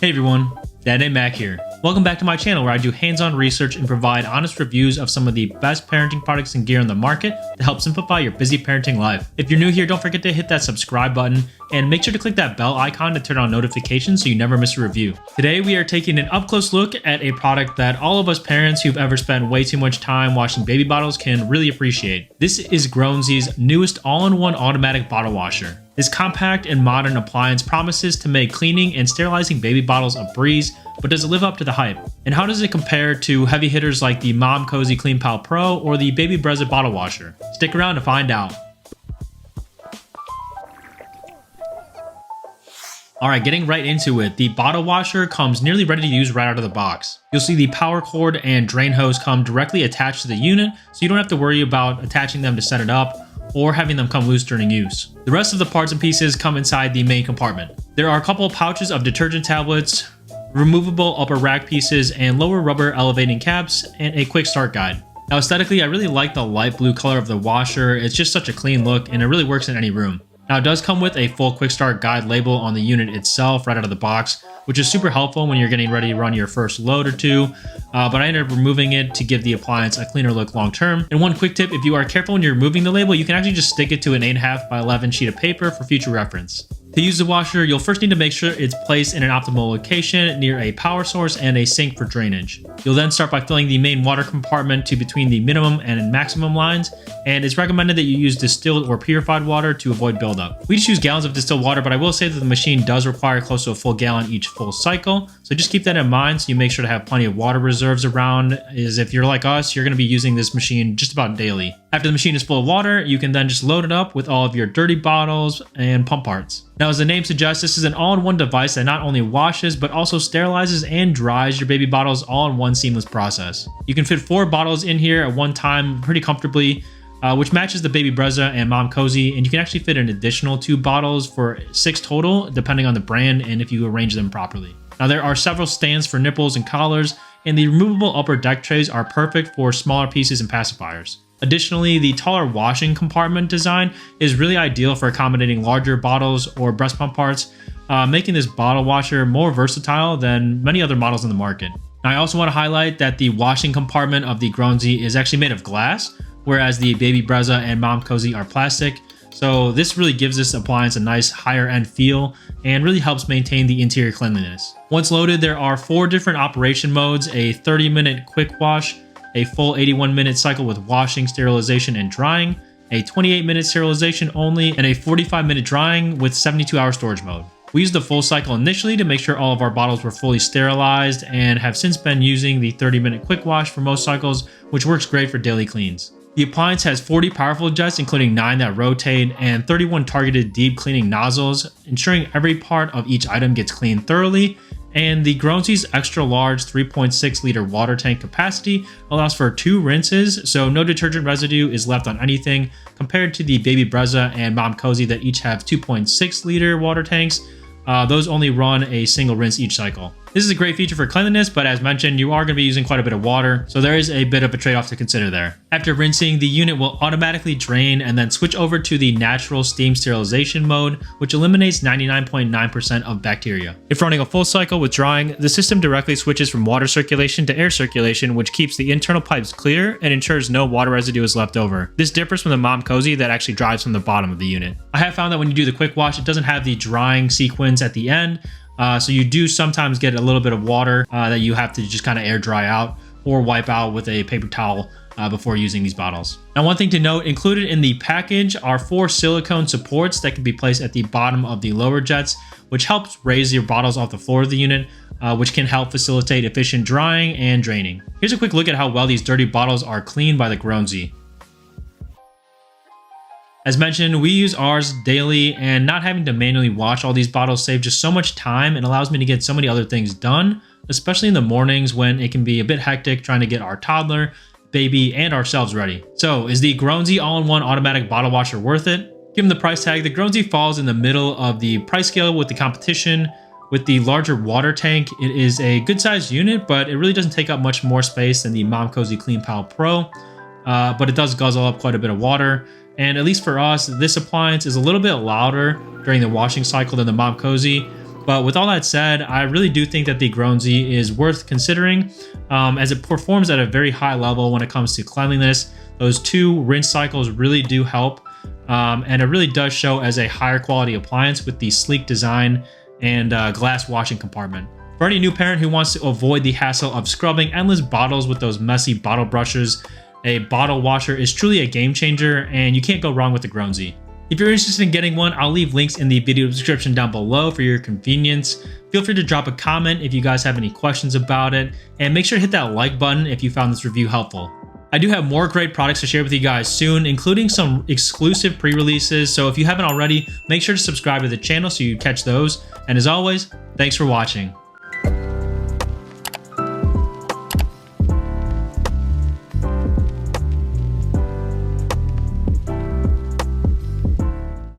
Hey everyone, Dad and Mac here. Welcome back to my channel where I do hands-on research and provide honest reviews of some of the best parenting products and gear on the market to help simplify your busy parenting life. If you're new here, don't forget to hit that subscribe button and make sure to click that bell icon to turn on notifications so you never miss a review. Today we are taking an up-close look at a product that all of us parents who've ever spent way too much time washing baby bottles can really appreciate. This is Grownsy's newest all-in-one automatic bottle washer. This compact and modern appliance promises to make cleaning and sterilizing baby bottles a breeze, but does it live up to the hype? And how does it compare to heavy hitters like the Mom Cozy Clean Pal Pro or the Baby Brezza bottle washer? Stick around to find out. Alright, getting right into it, the bottle washer comes nearly ready to use right out of the box. You'll see the power cord and drain hose come directly attached to the unit, so you don't have to worry about attaching them to set it up or having them come loose during use. The rest of the parts and pieces come inside the main compartment. There are a couple of pouches of detergent tablets, removable upper rack pieces, and lower rubber elevating caps, and a quick start guide. Now aesthetically, I really like the light blue color of the washer. It's just such a clean look and it really works in any room. Now it does come with a full quick start guide label on the unit itself right out of the box, which is super helpful when you're getting ready to run your first load or two, but I ended up removing it to give the appliance a cleaner look long term. And one quick tip, if you are careful when you're removing the label, you can actually just stick it to an 8.5 by 11 sheet of paper for future reference. To use the washer, you'll first need to make sure it's placed in an optimal location near a power source and a sink for drainage. You'll then start by filling the main water compartment to between the minimum and maximum lines, and it's recommended that you use distilled or purified water to avoid buildup. We just use gallons of distilled water, but I will say that the machine does require close to a full gallon each full cycle, so just keep that in mind so you make sure to have plenty of water reserves around, as if you're like us, you're going to be using this machine just about daily. After the machine is full of water, you can then just load it up with all of your dirty bottles and pump parts. Now, as the name suggests, this is an all-in-one device that not only washes, but also sterilizes and dries your baby bottles all in one seamless process. You can fit 4 bottles in here at one time pretty comfortably, which matches the Baby Brezza and Mom Cozy, and you can actually fit an additional 2 bottles for 6 total, depending on the brand and if you arrange them properly. Now, there are several stands for nipples and collars, and the removable upper deck trays are perfect for smaller pieces and pacifiers. Additionally, the taller washing compartment design is really ideal for accommodating larger bottles or breast pump parts, making this bottle washer more versatile than many other models in the market. Now, I also want to highlight that the washing compartment of the Grownsy is actually made of glass, whereas the Baby Brezza and Mom Cozy are plastic. So this really gives this appliance a nice higher end feel and really helps maintain the interior cleanliness. Once loaded, there are 4 different operation modes: a 30-minute quick wash, a full 81-minute cycle with washing, sterilization, and drying, a 28-minute sterilization only, and a 45-minute drying with 72-hour storage mode. We used the full cycle initially to make sure all of our bottles were fully sterilized and have since been using the 30-minute quick wash for most cycles, which works great for daily cleans. The appliance has 40 powerful jets, including 9 that rotate, and 31 targeted deep cleaning nozzles, ensuring every part of each item gets cleaned thoroughly. And the Grownsy's extra large 3.6 liter water tank capacity allows for 2 rinses, so no detergent residue is left on anything, compared to the Baby Brezza and Mom Cozy that each have 2.6 liter water tanks. Those only run a single rinse each cycle. This is a great feature for cleanliness, but as mentioned, you are going to be using quite a bit of water, so there is a bit of a trade-off to consider there. After rinsing, the unit will automatically drain and then switch over to the natural steam sterilization mode, which eliminates 99.9% of bacteria. If running a full cycle with drying, the system directly switches from water circulation to air circulation, which keeps the internal pipes clear and ensures no water residue is left over. This differs from the Mom Cozy that actually dries from the bottom of the unit. I have found that when you do the quick wash, it doesn't have the drying sequence at the end, so you do sometimes get a little bit of water that you have to just kind of air dry out or wipe out with a paper towel before using these bottles. Now, one thing to note, included in the package are 4 silicone supports that can be placed at the bottom of the lower jets, which helps raise your bottles off the floor of the unit, which can help facilitate efficient drying and draining. Here's a quick look at how well these dirty bottles are cleaned by the Grownsy. As mentioned, we use ours daily, and not having to manually wash all these bottles saves just so much time and allows me to get so many other things done, especially in the mornings when it can be a bit hectic trying to get our toddler, baby, and ourselves ready. So, is the Grownsy all-in-one automatic bottle washer worth it? Given the price tag, the Grownsy falls in the middle of the price scale with the competition. With the larger water tank, it is a good-sized unit, but it really doesn't take up much more space than the Mom Cozy Clean Pal Pro, but it does guzzle up quite a bit of water. And at least for us, this appliance is a little bit louder during the washing cycle than the Mom Cozy, But with all that said, I really do think that the Grownsy is worth considering as it performs at a very high level when it comes to cleanliness. Those 2 rinse cycles really do help, and it really does show as a higher quality appliance with the sleek design and glass washing compartment. For any new parent who wants to avoid the hassle of scrubbing endless bottles with those messy bottle brushes, a bottle washer is truly a game changer, and you can't go wrong with the Grownsy. If you're interested in getting one, I'll leave links in the video description down below for your convenience. Feel free to drop a comment if you guys have any questions about it, and make sure to hit that like button if you found this review helpful. I do have more great products to share with you guys soon, including some exclusive pre-releases, so if you haven't already, make sure to subscribe to the channel so you catch those. And as always, thanks for watching.